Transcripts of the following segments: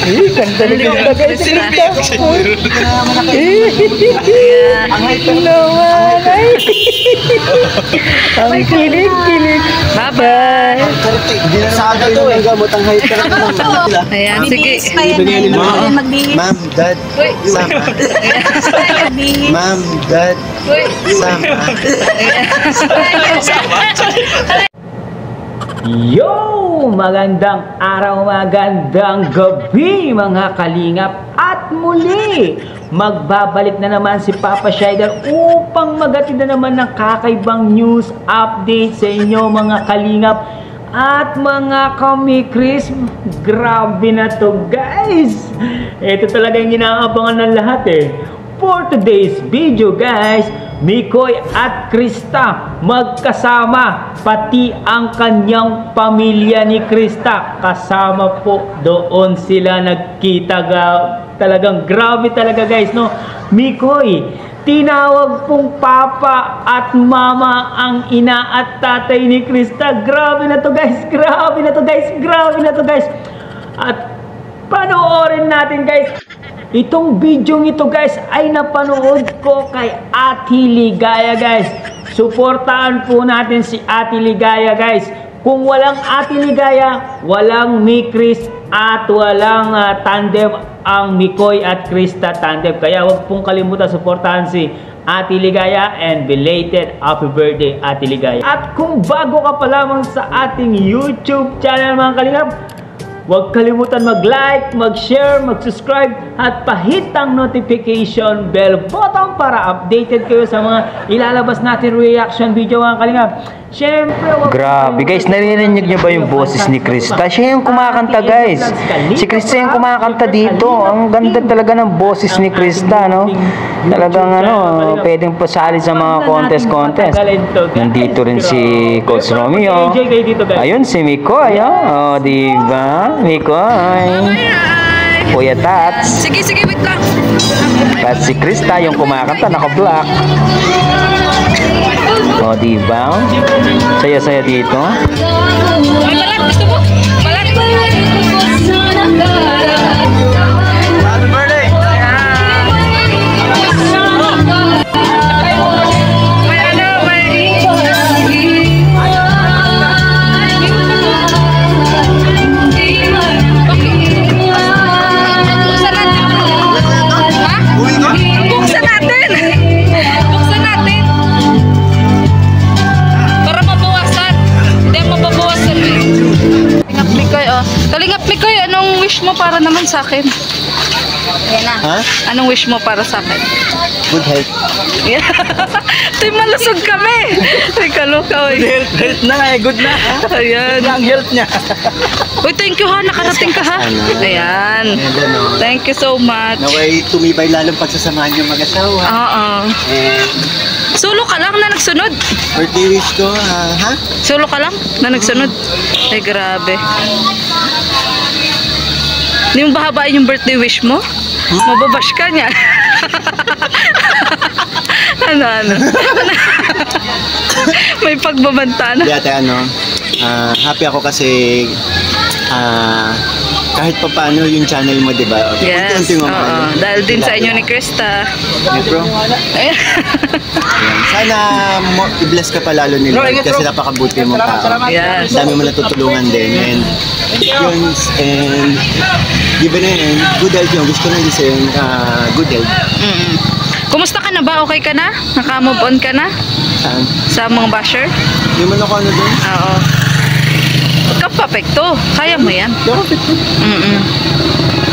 Ganda ni Krista guys. Ang hyper naman ay. Ang kilig. Bye-bye. Sada to eh. Gamot ang hyper. Ayan, sige. Ma'am, dad, sama. Ma'am, dad, sama. Yo! Magandang araw, magandang gabi mga kalingap. At muli, magbabalik na naman si Papa Shider upang magatid na naman ng kakaibang news update sa inyo mga kalingap. At mga kamikris, grabe na to guys. Ito talaga yung inaabangan ng lahat eh. For today's video guys, Mikoy at Krista magkasama, pati ang kanyang pamilya ni Krista kasama po doon sila nagkita. Talagang grabe talaga guys, no? Mikoy, tinawag pong papa at mama ang ina at tatay ni Krista. Grabe na to guys, grabe na to guys, grabe na to guys. At panoorin natin guys. Itong video ito guys ay napanood ko kay Ate Ligaya guys. Suportahan po natin si Ate Ligaya guys. Kung walang Ate Ligaya, walang Mikris at walang tandem ang Mikoy at Krista tandem. Kaya huwag pong kalimutan suportahan si Ate Ligaya and belated happy birthday Ate Ligaya. At kung bago ka pa lamang sa ating YouTube channel mga kalingap, huwag kalimutan mag-like, mag-share, mag-subscribe at pahitang notification bell button para updated kayo sa mga ilalabas natin reaction video mga kalingap. Siyempre, grabe guys, narinig niyo ba yung boses ni Krista? Siya yung kumakanta guys. Si Krista yung kumakanta dito. Ang ganda talaga ng boses ni Krista, no? Talagang pwedeng pasali sa mga contest. Nandito rin si Coach Romeo. Ayun si Mikoy, oh, diba? Mikoy. Kuya Tats. Sige, wait lang. At si Krista yung kumakanta, naka-black. O, diba? Saya-saya dito. Ay, balat, gusto mo? Balat. Happy birthday! Kalingap Mikoy, anong wish mo para naman sa akin? Ha? Anong wish mo para sa akin? Good health. Yeah. Tay, malusog kami. Ay, kaloka. Health na nga eh, good na. Ayan. Ang health niya. Uy, thank you ha, nakarating ka ha. Ayan. Thank you so much. Naway tumibay lalong pagsasamahan yung mag-asawa. Oo. Solo ka lang na nagsunod? Birthday wish ko, ha? Solo ka lang na nagsunod? Ay, grabe. Hindi mo bahabain yung birthday wish mo? Mababash ka niya. Ano? May pagbabanta na. Dati happy ako kasi kahit pa paano yung channel mo, diba? Yes, dahil din sa inyo ni Krista. Hey, bro. Sana i-bless ka pa lalo ni Lord kasi napakabuti mong tao. Yes. Dami mo natutulungan din. And yun, and given na yun, good health yun. Gusto ko na din sa'yo good health. Kumusta ka na ba? Okay ka na? Naka-move on ka na? Saan? Sa mga basher? Yung man ako doon? Oo. Huwag kang papekto. Kaya mo yan.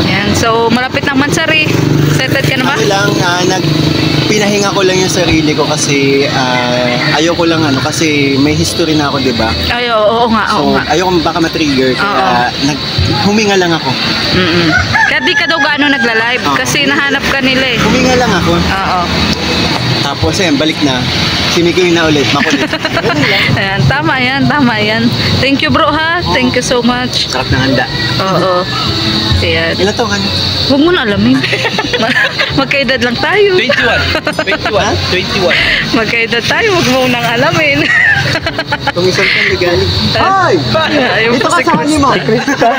Yan. So, malapit ng Mansari. Settled ka na ba? Ako lang, pinahinga ko lang yung sarili ko kasi ayoko lang kasi may history na ako, di ba? Ay, oo nga. So, ayoko baka ma-trigger kaya huminga lang ako. Kaya di ka daw gaano nagla-live kasi nahanap ka nila eh. Huminga lang ako. Oo. Tapos balik na. Si Mikoy na ulit, makulit. Ayan, tama yan. Thank you bro ha. Thank you so much. Sarap ng handa. Oo. Ayan. Ilan taon ka na? Huwag mo na alamin. Magkaedad lang tayo. 21. Magkaedad tayo, huwag mo nang alamin. Kung isang panigaling. Hi! Ayun Dito po ka si sa akin mo. Krista.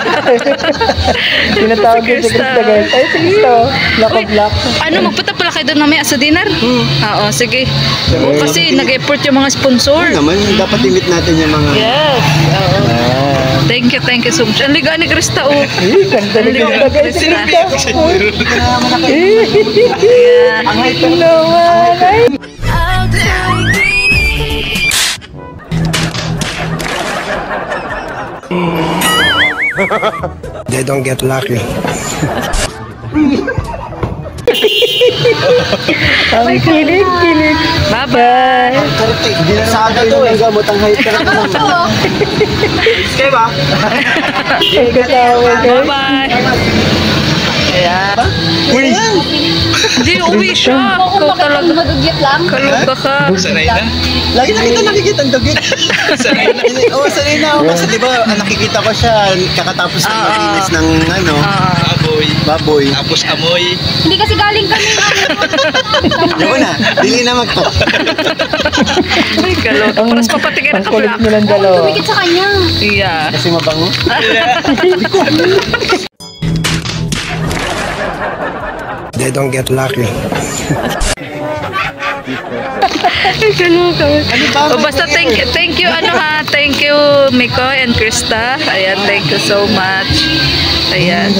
Tinatawag din si Krista guys. Ay, si Krista. Naka-black. Ano, magpunta pala kayo doon mamaya sa dinner? Oo, sige. Kasi nag-effort yung mga sponsor. Naman, dapat imit natin yung mga... Yes. Oo. Thank you so much. Ang liga ni Krista, oh. Ganda ni Krista guys. Si Krista. Ang height ko Naman. Ay. They don't get lucky. Ang kilig. Bye-bye. Hindi na nakaka ito eh. Gamot ang height ka na naman. Kaya ba? Ang katawa guys. Bye-bye. Uy! Hindi, uwi siya. Ikaw talaga. Kaluga ka. Lagi na kita nakikita ang dugit. Sanay na. Oo, sanay na ako. Kasi di ba, nakikita ko siya kakatapos ng malinis ng ano, baboy. Tapos amoy. Hindi kasi galing kami. Yung na, dili na magto. Ay, kaluga. Paras papatingin Ang kulit ka-black. nilang dalawa. Tumikit sa kanya. Yeah. Kasi mabango. They don't get lucky. Ay, kaluga. ba? O basta thank you thank you Mikoy and Krista. Ayan, thank you so much. Ayan.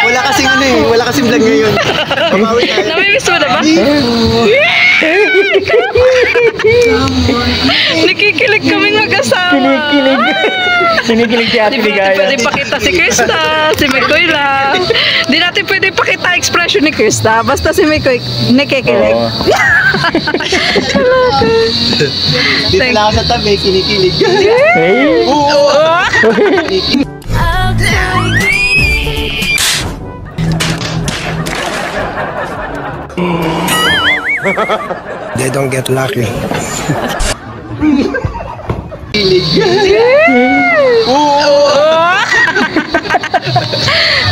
Wala kasing ano eh, wala kasing vlog ngayon. Pamawi tayo. Namimiss mo na ba? Nakikilig kaming mag-asawa. Kinikilig si Ate Di ba natin Ligaya. pwede pakita si Krista, si Mikoy lang. Di natin pwede pakita expression ni Krista. Basta si Mikoy nakikilig. Oo. Dito lang ako sa tabi, kinikilig. Hey. Oo! They don't get lucky.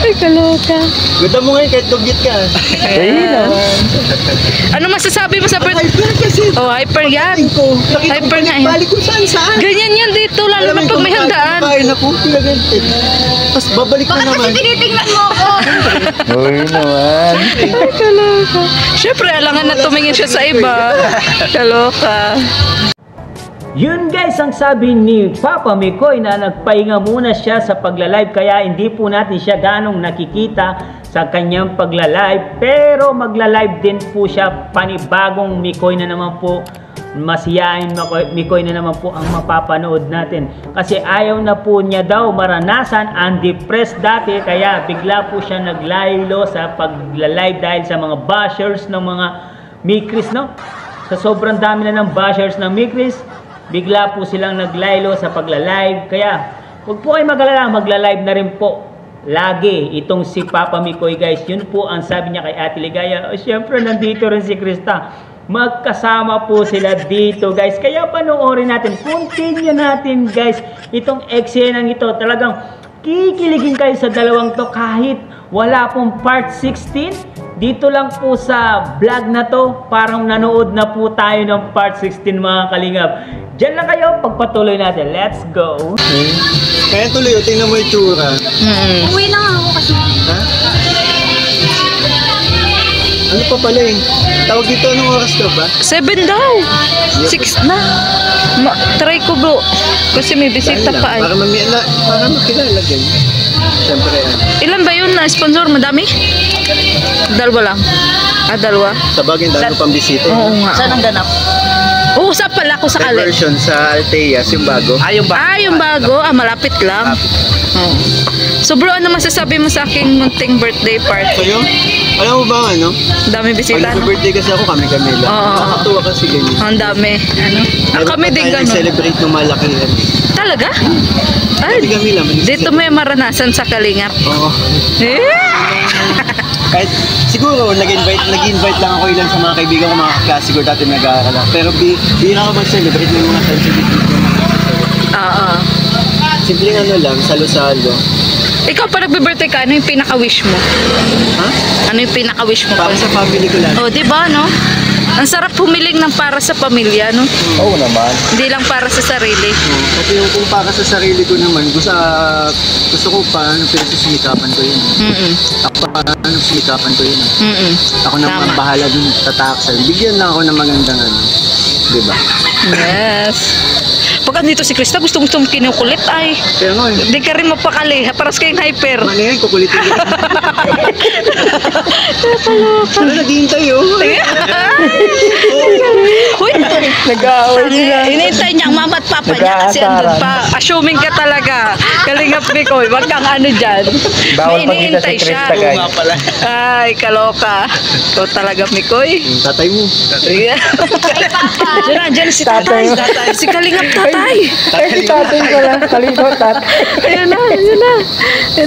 Ay, kaloka. Ganda mo ngayon kahit dugit ka. Hey naman. Ano masasabi mo sa Hyper kasi. Oh, hyper yan. Hyper nga yan. Balik kung saan. Ganyan yan dito, lalo na pag may handaan. Kain ako, pinagantit. Tapos babalik na Bakit naman. kasi tinitingnan mo ako? Uy naman. Ay, kaloka. Siyempre, alangan na tumingin siya sa iba. Kaloka. Yun guys ang sabi ni Papa Mikoy na nagpahinga muna siya sa pagla-live kaya hindi po natin siya ganong nakikita sa kanyang pagla-live pero magla-live din po siya, panibagong Mikoy na naman po, masiyahin Mikoy na naman po ang mapapanood natin kasi ayaw na po niya daw maranasan ang depressed dati kaya bigla po siya naglaylo sa pagla-live dahil sa mga bashers ng mga Mikris, no? Sa sobrang dami na ng bashers ng Mikris, bigla po silang naglaylo sa pagla-live. Kaya, huwag po kayo mag-alala, magla-live na rin po lagi itong si Papa Mikoy guys. Yun po ang sabi niya kay Ate Ligaya. Siyempre, nandito rin si Krista. Magkasama po sila dito guys. Kaya panoorin natin, continue natin guys itong eksenang ito. Talagang kikiligin kayo sa dalawang to kahit wala pong part 16. Dito lang po sa vlog na to, parang nanood na po tayo ng part 16 mga kalingap. Diyan lang kayo, pagpatuloy natin. Let's go! Kaya tuloy, tingnan mo yung tsura. Uwi na nga ako kasi. Ha? Ano pa pala eh? Tawag dito, anong oras ka ba? 7 daw. 6 na. Try ko bro. Kasi may bisita Dahil pa lang, ay. para makilala din. Siyempre yan. Ilan ba yun na sponsor? Madami? Dalawa lang. Dalawa. Sa bagay, dahil mo pang bisita. Oo nga. Saan ang ganap? Oo, sa pala ko sa kali. Version sa Alteas, yung bago. Yung bago. Malapit lang. Oo. So bro, ano masasabi mo sa aking munting birthday party? Sa'yo? Alam mo ba ano? Dami Pag bisita, no? nag-birthday kasi ako, kami-kami lang. Oo. Nakakatuwa kasi ganyan. Ang dami. Ano? Kami din ganun. gano'n. Celebrate ng malaki yan. Talaga? Ay, Kami lang. dito may maranasan sa Kalingap. Oo. Eh? Kahit siguro nag-invite lang ako ilan sa mga kaibigan ko, mga kaklase ko dati nag-aaral ako. Pero bihira ako mag-celebrate ng mga sensitivity. Oo. Simpleng ano lang, salo-salo. Ikaw pa nagbe-birthday ka, ano yung pinaka-wish mo? Ha? Ano yung pinaka-wish mo? Para sa family ko lang. Oh, di ba, no? Ang sarap humiling ng para sa pamilya, no? Oo naman. Hindi lang para sa sarili. Kasi yung kung para sa sarili ko naman, gusto ko pa, pinagsisimikapan ko yun. Ako pa, simikapan ko yun. Ako na Tama. bahala dun tataksal. Bigyan lang ako ng magandang diba? Yes. Pag andito si Krista, gusto mong kinukulit ay. Kaya nga eh. Hindi ka rin mapakali. Paras kayong hyper. Ano yan, kukulitin ko. Ano, naghihintay oh. Uy, Nag-aaway sila. hinihintay niya ang mama at papa niya kasi andun pa. Assuming ka talaga. Kalingap Mikoy, wag kang ano dyan. Bawal May pagkita si hinihintay siya. Krista, guys. Ay, kaloka. Ikaw talaga, Mikoy. Tatay mo. Diyan si tatay. Si Kalingap tatay. Ay, si tatay pala. Kalingap tata. Ayun na. Ayun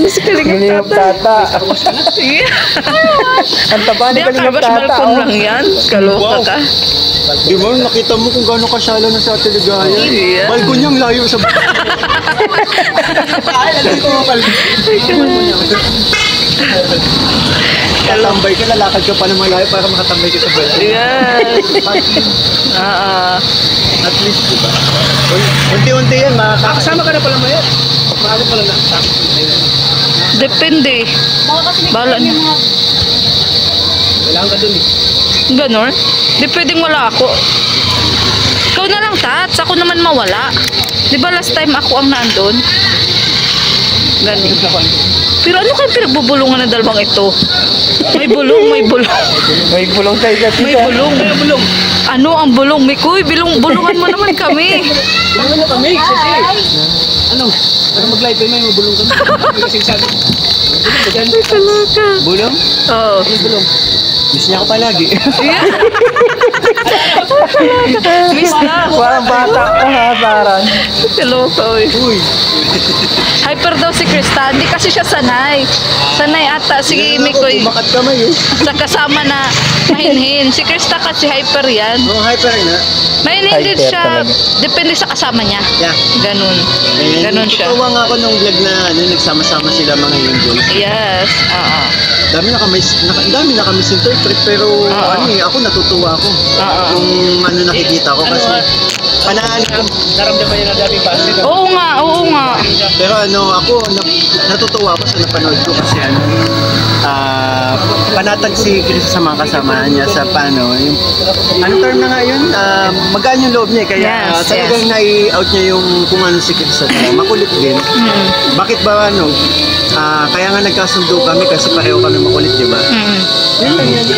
na si Kalingap Kalingap tatay. tata. Sige. Ang taba ni Hindi, ang Kalingap kabas tata. balkon Oh. lang yan. Kaloka ka. Di ba, nakita mo kung gaano kasyala na sa Ate Ligaya. Yeah. Balkon niyang layo sa Katambay ka, lalakad ka pa ng malayo para makatambay ka sa balkon. Yes. At least, di ba? Unti-unti yan, makakasama ka na pala ngayon. Maaga pala na. Depende. Bahala niyo. Kailangan ka dun eh. Ganon? Di pwedeng wala ako. Ikaw na lang, Tats. Ako naman mawala. Di ba last time ako ang nandun? Ganon. Pero ano kayo pinagbubulungan ng dalawang ito? May bulong. May bulong sa isa't May isa. bulong. Ano ang bulong? Mikoy, bulungan mo naman kami. Ano kami? Kasi, ano? Para mag-live kayo, may mabulong kami. Kasi sabi. Talaga. Bulong? Oo. Ano bulong? Miss niya ako palagi. Miss na. Parang bata ka ha, parang. Kaloka, oy. Uy. Hyper daw si Krista. Hindi kasi siya sanay. Sanay ata si Mikoy. Bumakat kamay eh. Sa kasama na mahinhin. Si Krista kasi hyper yan. Oo, hyper na. Mahinhin din Hyper siya. talaga. Depende sa kasama niya. Yeah. Ganun. Ganun siya. Tutuwa nga ako nung vlog na nagsama-sama sila mga Angels. Yes. Oo. Dami na kami misinterpret pero ako natutuwa ako. Yung nakikita ko kasi naramdaman niya na daming base. Oo nga. Pero ako natutuwa ako sa napanood ko kasi panatag si Chris sa mga kasamahan niya sa yung term na nga yun, magaan yung loob niya kaya Yes, talagang nai-out niya yung kung ano si Chris at makulit din. Bakit ba kaya nga nagkasundo kami kasi pareho kami makulit, di ba?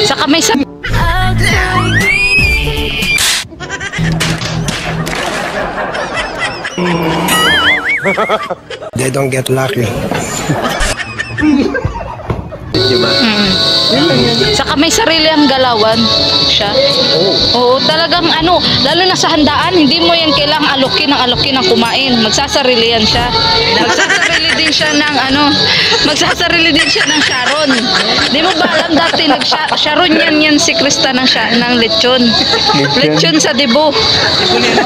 Saka may sa... They don't get lucky. Di ba? Saka may sarili ang galawan siya. Oo, talagang lalo na sa handaan, hindi mo yan kailangang alokin ng kumain. Magsasarili yan siya. Magsasarili din siya ng Sharon. Di mo ba alam dati Sharon yan si Krista ng lechon. Lechon sa Debo.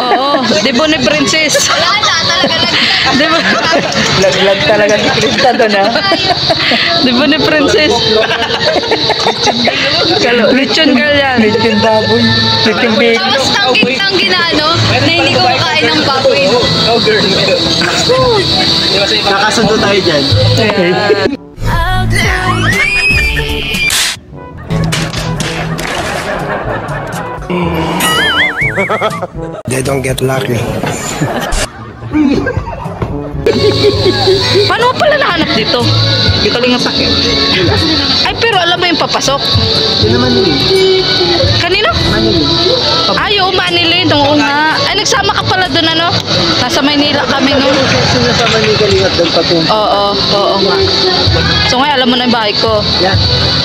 Oo, Debo ni Princess. Debo. Laglag talaga si Krista doon ha. Debo ni Princess. Lechon girl yan. Lechon baboy. Lechon bake. Tapos tangkik ng ginaano na hindi ko makain ng baboy. No girl. Nakasundo tayo dyan. They don't get lucky. Paano mo pala nahanap dito? Hindi ko lang sakit. Ay, pero alam mo yung papasok. Yun naman yun. Kanino? Ay, oo, Manilin. Oo nga. Ay, nagsama ka pala doon, Nasa Maynila kami, no? Sino sa Manigalingat doon patung? Oo nga. So ngayon, alam mo na yung bahay ko. Yeah.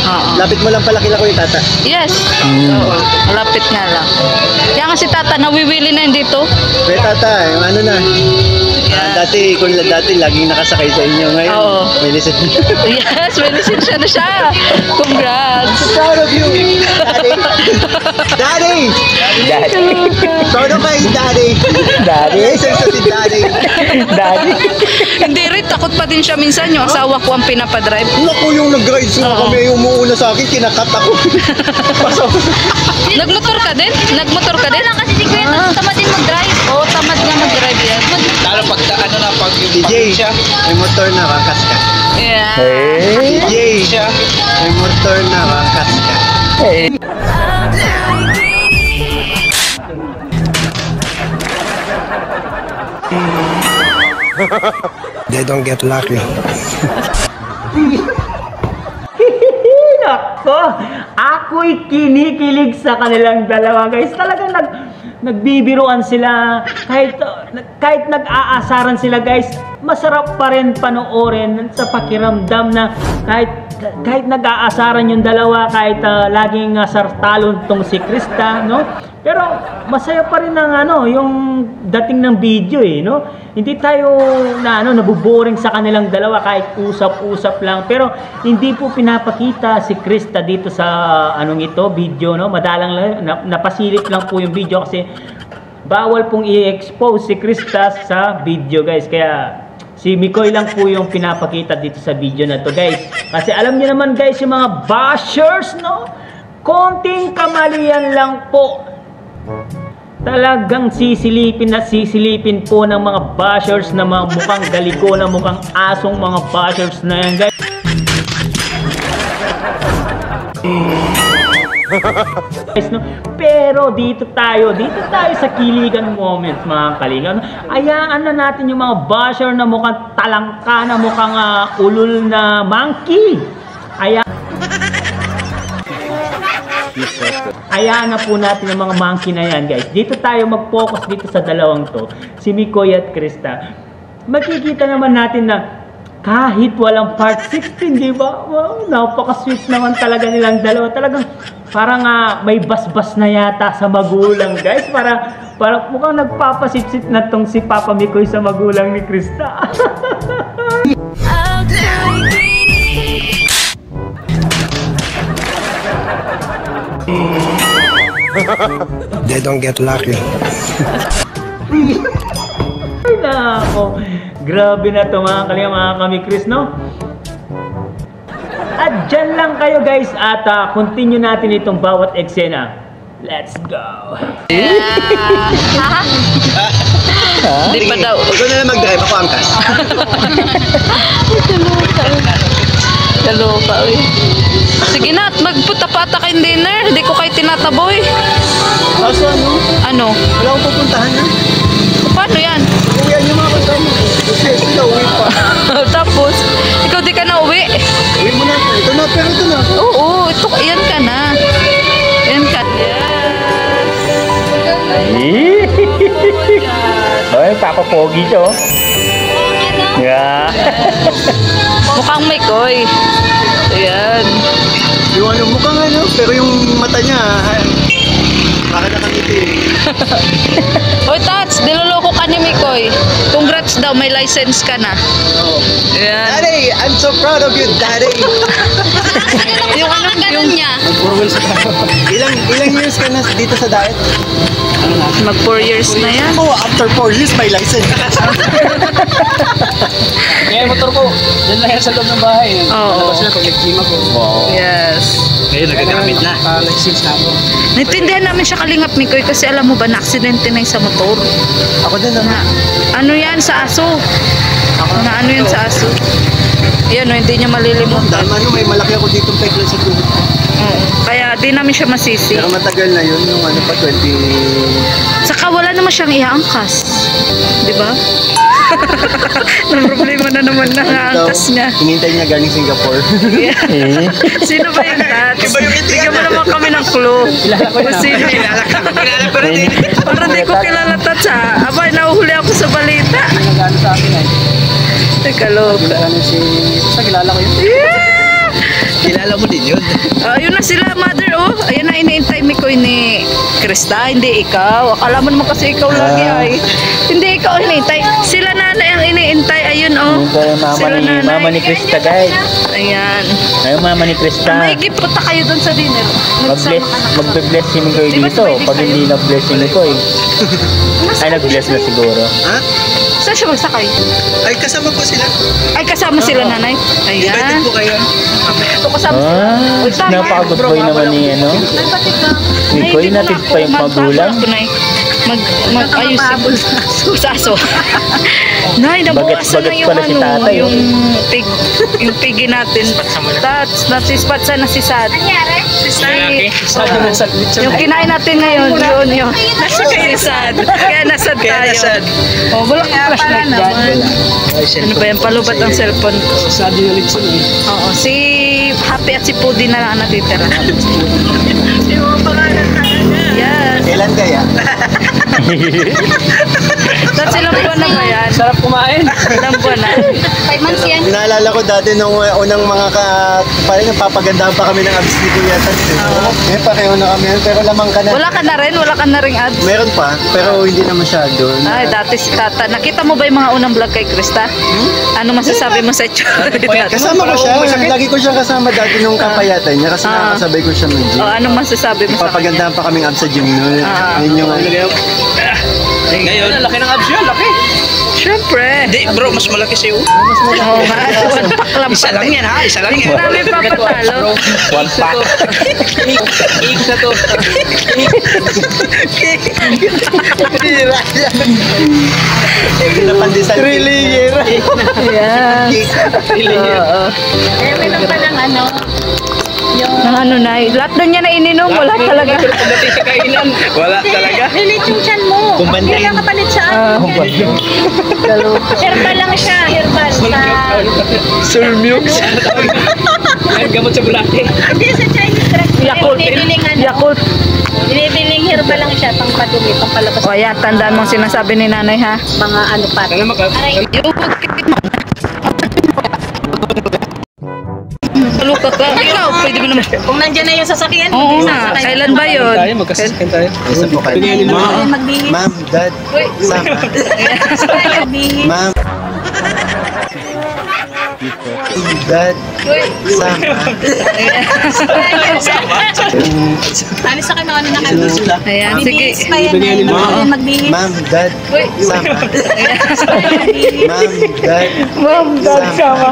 Oo. Lapit mo lang pala kila ko yung tata. Yes. Oo. Malapit nga lang. Kaya nga si Tata, nawiwili na yun dito. Kaya tata, yung na. Dati laging nakasakay sa inyo. Ngayon, Oo. may listen. Yes, may lisensya na siya. Congrats. Proud of you. Daddy. Daddy! Daddy. Proud ako kay Daddy. Daddy. Isa si Daddy. Daddy. Hindi rin, takot pa din siya minsan. Yung asawa ko ang pinapadrive. Naku, yung nag-ride sila Oo. kami, yung umuuna sa akin, kinakat ako. Nagmotor ka din? Nagmotor ka din? Wala kasi si Kuya tamad din mag-drive. Oo, tamad nga mag-drive yan. Lalo pag ano na pag yung DJ, siya. may motor na kakas ka. Yeah. Hey. DJ, may motor na kakas ka. Hey. They don't get lucky. Nako, ako'y kinikilig sa kanilang dalawa, guys. Talagang nagbibiruan sila. Kahit nag-aasaran sila, guys, masarap pa rin panoorin sa pakiramdam na kahit nag-aasaran yung dalawa, kahit laging sartalon tong si Krista, no? Pero masaya pa rin ang yung dating ng video, no? Hindi tayo nabuboring sa kanilang dalawa kahit usap-usap lang. Pero hindi po pinapakita si Krista dito sa video, no? Madalang lang, napasilip lang po yung video kasi bawal pong i-expose si Krista sa video, guys. Kaya si Mikoy lang po yung pinapakita dito sa video na to, guys. Kasi alam niyo naman, guys, yung mga bashers, no? Konting kamalian lang po, talagang sisilipin po ng mga bashers na mga mukhang galiko, na mukhang asong mga bashers na yan, guys. No? Pero dito tayo sa kiligan moments, mga kaligan. Ayaan na natin yung mga basher na mukhang talangka, na mukhang ulul na monkey. Ayaan na po natin ang mga monkey na yan, guys. Dito tayo mag-focus dito sa dalawang to, si Mikoy at Krista. Makikita naman natin na kahit walang part 16, di ba? Wow, napaka-sweet naman talaga nilang dalawa. Talagang parang may basbas na yata sa magulang, guys. Para mukhang nagpapasitsit na tong si Papa Mikoy sa magulang ni Krista. They don't get lucky. Ay nako, grabe na to mga kalinga, mga kami-Chris, no? At dyan lang kayo, guys, at continue natin itong bawat eksena. Let's go! Hindi pa daw. Ikaw na lang mag-drive, ako angkas. Kaloka, uy. Sige na, at magputa-pata kayong dinner. Hindi ko kayo tinataboy. Kaso Ano? wala akong pupuntahan na. Paano yan? Uwihan yung mga kasama. Kasi sila uwi pa. Tapos, ikaw di ka na uwi. Uwi mo na. Ito na, pero ito na. Oo, yan ka na. Yan ka. Yes. Ay, papapogi siya, oh. Yeah. Mukhang Mikoy. Ayan. Yung mukhang pero yung mata niya, baka nakangiti. Oy, Tats, niloloko ka ni Mikoy. Congrats daw, may license ka na. Oh. Ayan. Daddy, I'm so proud of you, Daddy. Yung Ganun niya. Ilang years ka na dito sa diet? mag 4 years na yan. Oh, after 4 years, may license. Kaya yung motor ko, dyan lang yan sa loob ng bahay. Oo. Labas na pag nag-gym ako. Yes. Ngayon, nagagamit na. Nag-6 na ako. Naintindihan namin siya Kalingap Mikoy kasi alam mo ba na-aksidente na yung sa motor. Ako din, Ano yan sa aso? Na ano yan sa aso? Yan o, hindi niya malilimutan. May malaki ako dito pekla sa tuhod. Oo. Kaya di namin siya masisi. Pero matagal na yun, yung pa 20... Saka wala naman siyang iangkas. Di ba? Nang problema na naman na angkas niya. Hinintay niya galing Singapore. Yeah. Sino ba yung Tats? Bigyan mo naman kami ng clue. Kilala ko na. Sino? Kilala ko rin eh. Parang di ko kilala Tats ha. Abay, nahuhuli ako sa balita. Nagano sa akin eh. Teka, loka. Kilala si... Basta kilala ko yun. Yeah! Kilala mo din yun. Ayun na sila, mother, oh. Ayun na, iniintay mi ko ni Krista, hindi ikaw. Akala mo naman kasi ikaw lagi ay. Hindi ikaw iniintay. Sila nanay ang iniintay. Ayun, oh. Yung mama ni Krista, guys. Ayan. Ayun, mama ni Krista. May gift punta kayo doon sa dinner. Magbe-blessing ko Di ba dito. pwede Pag hindi nag-blessing ko ay nag-bless na siguro. Ha? Saan siya magsakay? Ay, kasama po sila. Ay, kasama sila, nanay. Invited Ayan. po kayo. Ito kasama sila. Uy, tama. Napaka-good boy naman ni ano. Ni Koy, natin pa yung magulang. Mag-ayos sa aso. Nay, nabukasan na Bagat-bagat yung pala si tatay, yung pigi natin. Tats, nasispat na si Sad. Sabi na sa Yung kinain natin ngayon, yun. Nasa si Sad. Kaya nasad tayo. Oh, wala kang flashlight dyan. Ano ba yan? Palubat ang cellphone ko. Sabi yung Litson eh. Oo, si Happy at si Pudi na lang natitira. Yes. Kailan kaya? Tapos ilang buwan na ba yan? Sarap kumain. Ilang buwan na? 5 months yan. Naalala ko dati nung unang mga parang napapagandahan pa kami ng abs ni Kuya Tats. Eh, pareho na kami yan, pero lamang ka na. Wala ka na rin? Wala ka na rin ads? Meron pa, pero hindi na masyado. Ay, dati si Tata. Nakita mo ba yung mga unang vlog kay Krista? Ano masasabi mo sa itsura? Kasama ko siya, lagi ko siyang kasama dati nung kapayatan niya kasi nakakasabay ko siya mag-gym. O, anong masasabi mo sa kanya? Papagandahan pa kaming abs sa gym noon. Ayun yung Ngayon, laki ng abs yun, laki. Siyempre. Hindi bro, mas malaki sa'yo. Oo, one pack lang Isa lang yan ha, isa lang yan. Marami pa patalo. One pack. Ik na to. napandesal. Ayan. Oo. Eh, may lang palang ano. Nang ano na, lahat na niya na ininom, wala talaga. Pagdating sa kainan, wala talaga. Lilit yung chan mo. Kumbandain. Hindi ka kapalit sa herbal lang siya. Herbal sa... Surmukes. Ay, gamot sa bulate. Hindi sa Chinese restaurant. Yakult. Binibiling ano. Yakult. Binibiling herbal lang siya. Pang padumi, pang palabas. O ayan, tandaan mong sinasabi ni nanay ha. Mga ano pa. Sana Aray. Yung Luka ka. Ikaw, pwede mo naman. Kung nandyan na yung sasakyan. Oo na. Kailan ba yun? tayo, magkasasakyan tayo. Isa po kayo. Ma'am. Magbihis. Ma'am, Dad, sama. Magbihis. Ma'am. Dad, sama. Alis sa kayo mga ano na kayo. Ayan, sige. Bibihis pa yan. Magbihis. Ma'am, Dad, sama. Ma'am, Dad, sama.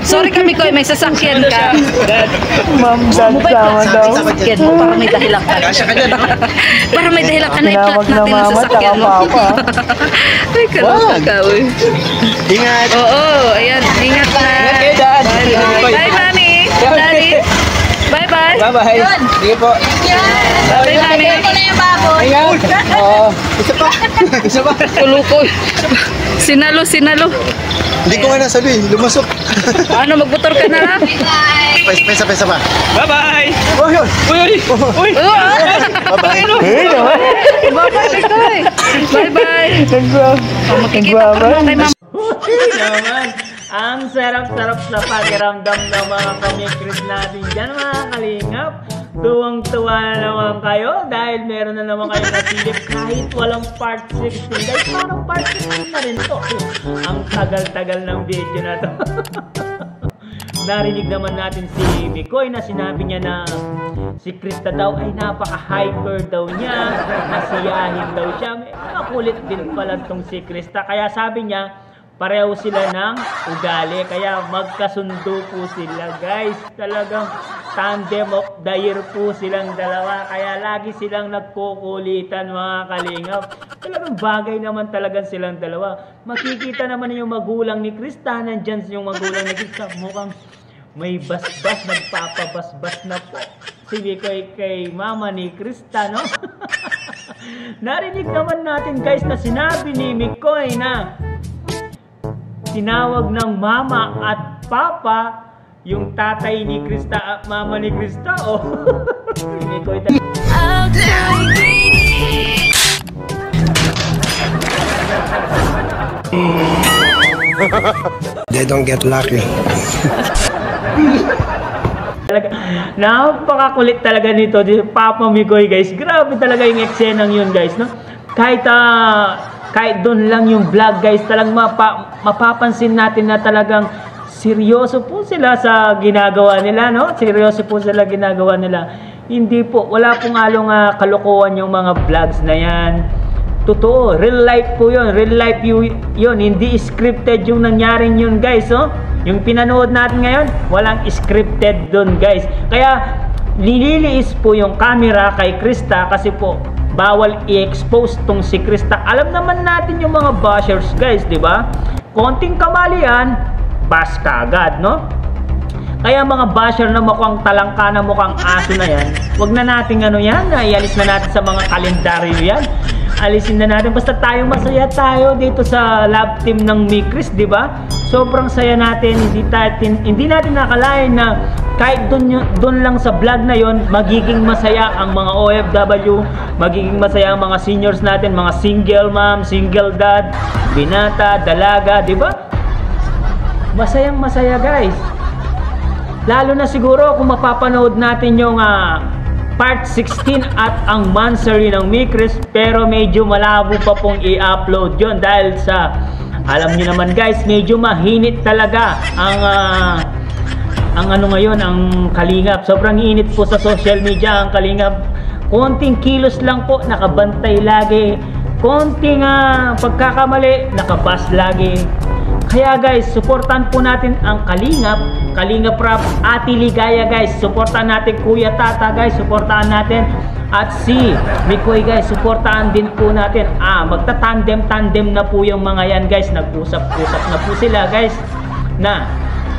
Sorry kami ko, may sasakyan ka. Ma'am, sama daw. Sasakyan mo para may dahilan ka. Kasya ka dyan. Para may dahilan ka na Tinawag i-flat na natin ang mama, sasakyan mo. tsaka papa. Ay, kaloka ka, uy. Ingat. Oo, ayan. Ingat na. kayo, Dad. Bye, Mami. Daddy. Bye-bye. Bye-bye. Sige po. Bye, Mami. Ito na yung baboy. Ayan. Oo. Isa pa. Kulukoy. Sinalo. Hindi ko nga nasabi, lumusok. Ano, magbutor ka na lang? Pesa pa. Bye-bye. Oh, yun. Uy. Bye-bye. Bye-bye. Bye-bye. Makikita pa naman kay Mama. Naman, ang sarap-sarap sa pakiramdam ng mga kamikris natin dyan, mga kalingap. Tuwang-tuwa na naman kayo dahil meron na naman kayo nasilip kahit walang part 16. Guys, parang part 16 na rin to. Ang tagal-tagal ng video na to. Narinig naman natin si Mikoy na sinabi niya na si Krista daw ay napaka-hyper daw niya, nasiyahin daw siya. Makulit din pala tong si Krista. Kaya sabi niya, pareho sila ng ugali. Kaya magkasundo po sila, guys. Talagang tandem of the year po silang dalawa. Kaya lagi silang nagkukulitan, mga kalingap. Talagang bagay naman talagang silang dalawa. Makikita naman yung magulang ni Krista. Nandyan yung magulang ni Krista. Mukhang may basbas, nagpapabasbas na po si Mikoy kay mama ni Krista, no? Narinig naman natin, guys, na sinabi ni Mikoy na tinawag ng mama at papa yung tatay ni Krista at mama ni Krista. Oh, Mikoy They don't get lucky. Talaga, napakakulit talaga nito, Papa Mikoy, guys. Grabe talaga yung eksenang yun, guys, no? Kahit doon lang yung vlog, guys, talagang mapapansin natin na talagang seryoso po sila sa ginagawa nila, no? Seryoso po sila ginagawa nila. Hindi po, wala pong halong kalokohan yung mga vlogs na yan. Totoo, real life po yun. Real life yun. Hindi scripted yung nangyaring yun, guys, no? Yung pinanood natin ngayon, walang scripted dun, guys. Kaya, nililiis po yung camera kay Krista kasi po, bawal i-expose tong si Krista. Alam naman natin yung mga bashers, guys, di ba? Konting kamalian, bash ka agad, no? Kaya mga basher na mukhang talangka na mukhang aso na yan, wag na natin ialis na natin sa mga kalendaryo yan. Alisin na natin, basta tayo masaya tayo dito sa love team ng Mikris, di ba? Sobrang saya natin, hindi natin nakalain na kahit doon lang sa vlog na yon magiging masaya ang mga OFW, magiging masaya ang mga seniors natin, mga single mom, single dad, binata, dalaga, di ba? Masayang masaya, guys. Lalo na siguro kung mapapanood natin yung part 16 at ang mansary ng Mikris, pero medyo malabo pa pong i-upload yon dahil sa, alam niyo naman, guys, medyo mahinit talaga ang ngayon, ang Kalingap. Sobrang init po sa social media ang Kalingap. Konting kilos lang po, nakabantay lagi. Konting pagkakamali, nakabas lagi. Kaya, guys, suportan po natin ang Kalingap Rap, Ate Ligaya, guys. Suportahan natin Kuya Tata, guys. Suportahan natin. At si Mikoy, guys, suportahan din po natin. Magta-tandem na po yung mga yan, guys. Nag-usap-usap na po sila, guys, na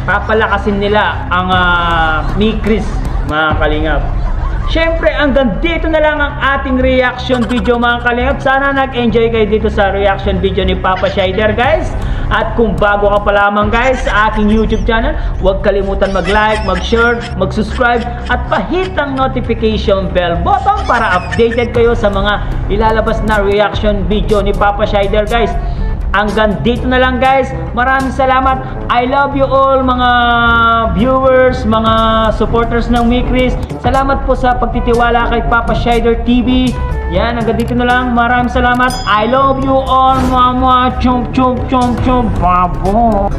papalakasin nila ang Mikris, mga Kalingap. Siyempre, hanggang dito na lang ang ating reaction video, mga Kalingap. Sana nag-enjoy kayo dito sa reaction video ni Papa Shider, guys. At kung bago ka pa lamang, guys, sa aking YouTube channel, huwag kalimutan mag-like, mag-share, mag-subscribe, at pahit ang notification bell button para updated kayo sa mga ilalabas na reaction video ni Papa Shider, guys. Hanggang dito na lang, guys. Maraming salamat. I love you all, mga viewers, mga supporters ng Mikris. Salamat po sa pagtitiwala kay Papa Shider TV. Yan, hanggang dito na lang. Maraming salamat. I love you all, mama. Chomp, chomp, chomp, chomp. Babo.